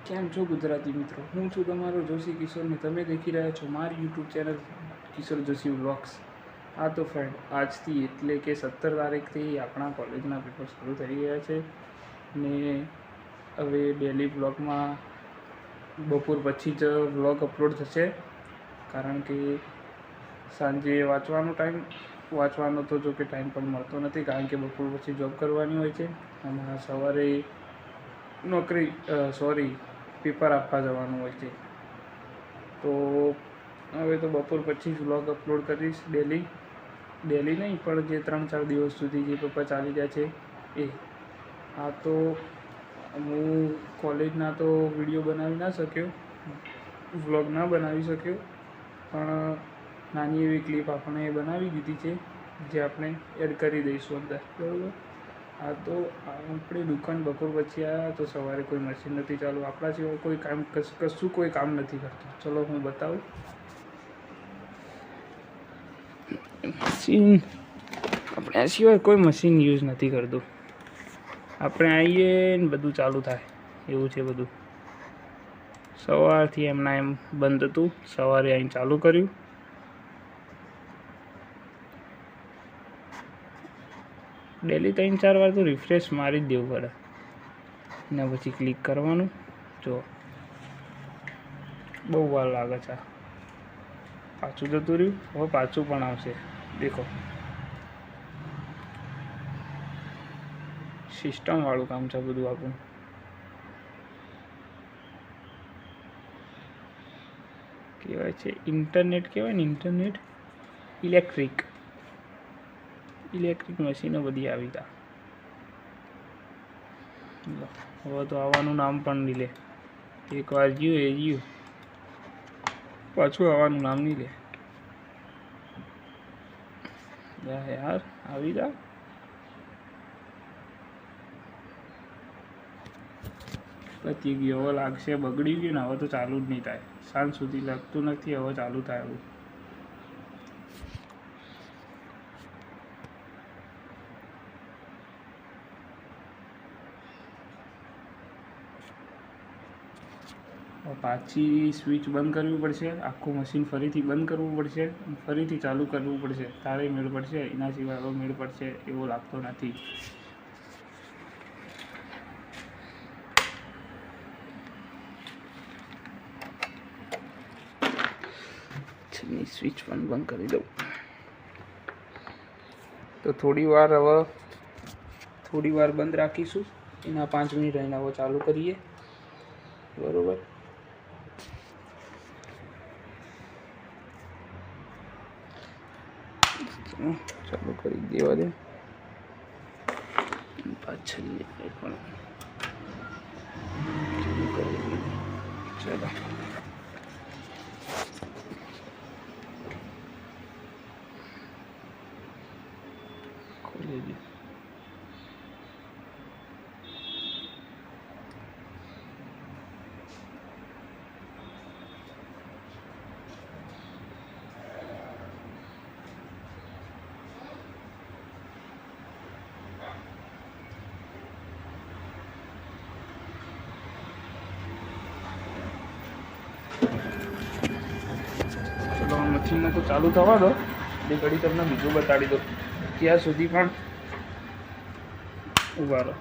કેમ છો ગુજરાતી મિત્રો? હું છું તમારો જોશી કિશોર ને તમે દેખી રહ્યા છો મારી યુટ્યુબ ચેનલ કિશોર જોશી વ્લોગ્સ. હા તો ફ્રેન્ડ, આજથી એટલે કે 17 તારીખથી આપણા કોલેજના પેપર શરૂ થઈ ગયા છે ને હવે ડેલી વ્લોગમાં બપોર પછી જ વ્લોગ અપલોડ થશે, કારણ કે સાંજે વાંચવાનો તો જો કે ટાઈમ પણ મળતો નથી, કારણ કે બપોર પછી જોબ કરવાની હોય છે અને સવારે પેપર આપવા જવાનું હોય છે. તો હવે તો બપોર પછી જ વ્લોગ અપલોડ કરીશ. ડેલી નહીં પણ જે 3-4 દિવસ સુધી જે પેપર ચાલી જાય છે એ. હા તો હું કોલેજના તો વિડીયો બનાવી ના શક્યો, વ્લોગ ના બનાવી શક્યો, પણ નાની એવી ક્લિપ આપણે બનાવી દીધી છે જે આપણે એડ કરી દઈશું અંદર, બરાબર. હા તો આપણે દુકાન બપોર પછી આવ્યા તો સવારે કોઈ મશીન નથી ચાલુ, આપણા સિવાય કોઈ કામ નથી કરતું. ચલો હું બતાવું. આપણે આ સિવાય કોઈ મશીન યુઝ નથી કરતું. આપણે આવીએ ને બધું ચાલુ થાય એવું છે બધું. સવારથી એમ બંધ હતું, સવારે અહીં ચાલુ કર્યું. ડેલી 3-4 વાર તો રિફ્રેશ મારી જ દેવું પડે, એના પછી ક્લિક કરવાનું. જો બહુ વાર લાગે છે, પાછું જતું રહ્યું, હવે પાછું પણ આવશે. દેખો, સિસ્ટમવાળું કામ છે બધું આપણું. કહેવાય છે ઇન્ટરનેટ, કહેવાય ને ઇન્ટરનેટ. ઇલેક્ટ્રિક મશીનો બધી આવી ગયા. હવે તો આવવાનું નામ પણ નહીં લે. એકવાર ગયું એ ગયું, પાછું આવવાનું નામ નહીં લે. યાર આવી જા. પતી ગયું, હવે લાગશે બગડી ગયું ને હવે તો ચાલુ જ નહીં થાય. સાંજ સુધી લાગતું નથી, હવે ચાલુ થાય એવું. પાછી સ્વિચ બંધ કરવી પડશે, આખું મશીન ફરીથી બંધ કરવું પડશે, ફરીથી ચાલુ કરવું પડશે, તારે મેળ પડશે. એના સિવાય હવે મેળ પડશે એવો લાગતો નથી. સ્વિચ પણ બંધ કરી દઉં તો થોડી વાર બંધ રાખીશું. એના 5 મિનિટ રહીને હવે ચાલુ કરીએ, બરોબર. ચાલુ કરી દેવા દે. પાછળ પણ ચાલો. ખોલી દે. મશીનને તો ચાલુ થવા દો, એ ઘડી તમને બીજું બતાડી દો. ત્યાં સુધી પણ ઊભા રહો.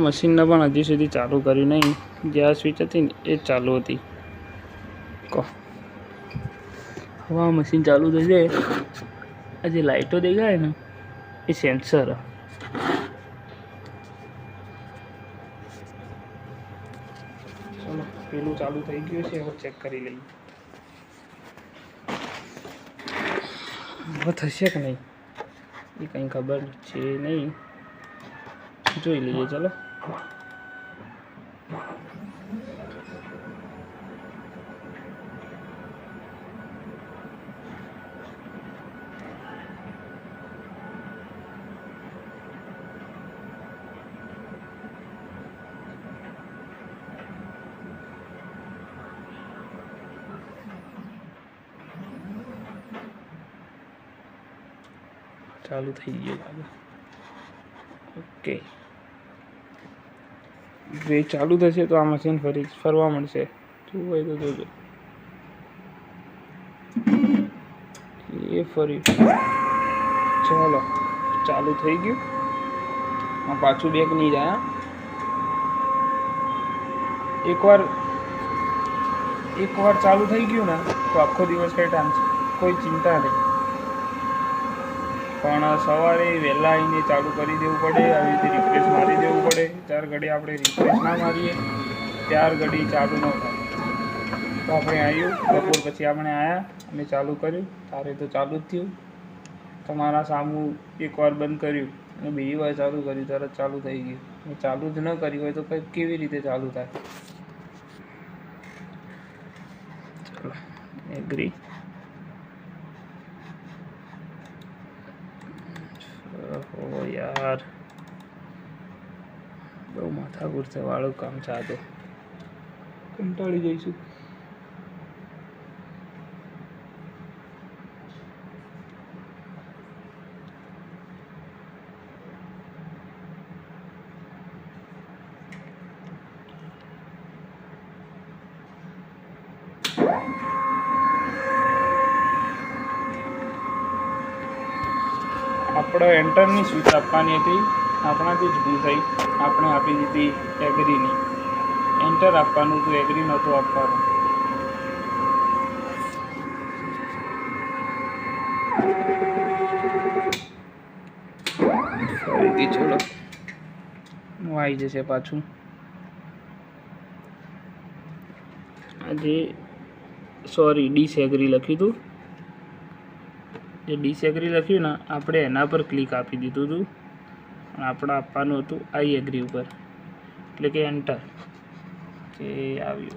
મશીનને પણ હજી સુધી ચાલુ કર્યું નહીં. જે સ્વિચ હતી ને એ જ ચાલુ હતી. કહો, હવે આ મશીન ચાલુ થશે. આ જે લાઇટો દેખાય ને એ સેન્સર. ચલો, પેલું ચાલુ થઈ ગયું છે, હવે ચેક કરી લઈએ. હવે થશે કે નહીં એ કંઈ ખબર છે નહીં, જોઈ લઈએ. ચલો, ચાલુ થઈ ગયું. ઓકે, બ્રેક ચાલુ થશે તો આ મશીન ફરી ફરવા મળશે. શું હોય તો જોજો. એ ફરી ચાલો ચાલુ થઈ ગયું. પાછું બેક નહીં જાય. એકવાર ચાલુ થઈ ગયું ને તો આખો દિવસ કોઈ ચિંતા નહીં. પણ સવારે વહેલા આવીને ચાલુ કરી દેવું પડે. આવી રીતે રિફ્રેશ મારી દેવું પડે. 4 ઘડી આપણે રિફ્રેશ ના મારીએ 4 ઘડી ચાલુ ન થાય. તો આપણે આવ્યું બપોર પછી આપણે આવ્યા અને ચાલુ કર્યું. તારે તો ચાલુ જ થયું. તમારા સામું એકવાર બંધ કર્યું અને બીજી વાર ચાલુ કર્યું તરત ચાલુ થઈ ગયું. ચાલુ જ ન કર્યું હોય તો કેવી રીતે ચાલુ થાય? ચાલો એગ્રી. ઓ યાર બહુ માથાકૂટ છે વાળું કામ છે આ તો. કંટાળી જઈશું. આપણે એન્ટરની સ્વિચ આપવાની હતી. આપણાથી જ ભૂલ થઈ. આપણે આપી દીધી એગ્રીની. એન્ટર આપવાનું હતું, એગ્રી નહોતું આપવાનું. ફરીથી ચલો આવી જશે પાછું. આજે ડિસએગ્રી લખ્યું હતું. જે ડિસએગ્રી લખ્યું ને આપણે એના પર ક્લિક આપી દીધું હતું. આપણે આપવાનું હતું આઈ એગ્રી ઉપર, એટલે કે એન્ટર. કે આવ્યું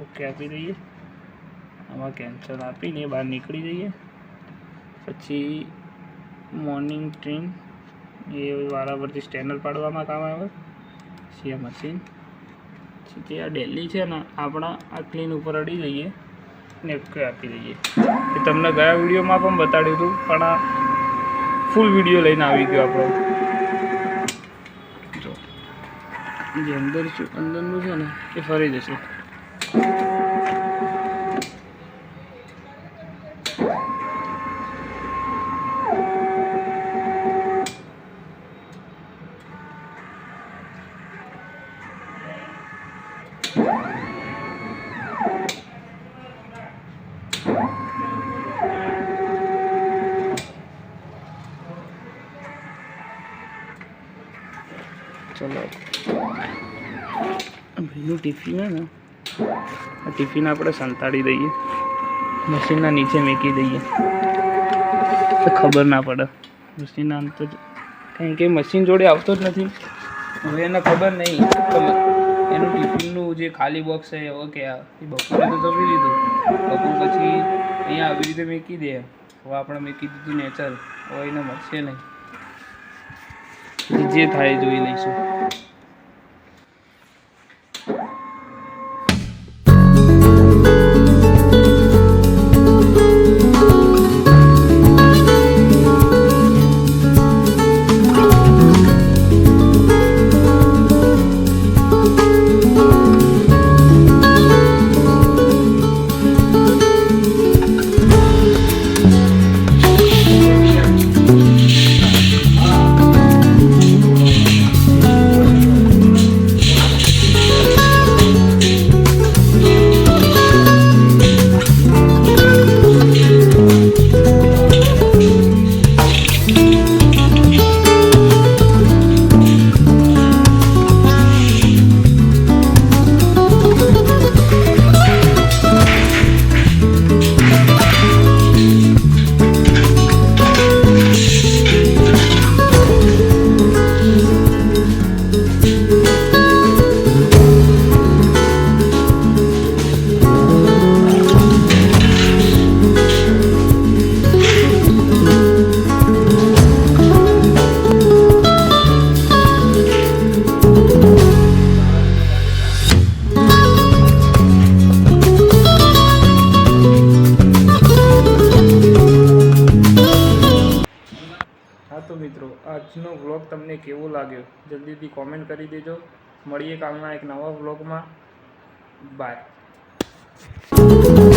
ઓકે આપી દઈએ. આમાં કેન્સલ આપીને બહાર નીકળી જઈએ. પછી મોર્નિંગ ટ્રેન એ વારાફરતી સ્ટેનર પાડવામાં કામ આવે. પછી આ મશીન પછી આ ડેલી છે ને આપણા આ ક્લીન ઉપર અડી જઈએ ને આપી દઈએ. એ તમને ગયા વિડીયોમાં પણ બતાડ્યું હતું, પણ આ ફૂલ વિડીયો લઈને આવી ગયો આપણો. જો જે અંદરનું છે ને એ ફરી જશે. ચલો ભાઈનું ટિફિન હે ને, આ ટિફિન આપણે સંતાડી દઈએ, મશીનના નીચે મૂકી દઈએ તો ખબર ના પડે. મશીનના અંત કારણ કે મશીન જોડે આવતો જ નથી. હવે એને ખબર નહીં તો એનું ટિફિનનું જે ખાલી બોક્સ છે હવે કે એ બપોરે તો જમી લીધું. બપોર પછી અહીંયા આવી રીતે મૂકી દે. હવે આપણે મૂકી દીધું નેચર. હવે એને મળશે નહીં. જે થાય જોઈ લઈશું. તો મિત્રો આજનો વ્લોગ તમને કેવો લાગ્યો જલ્દીથી કોમેન્ટ કરી દેજો. મળીએ કાલના એક નવા વ્લોગમાં. બાય.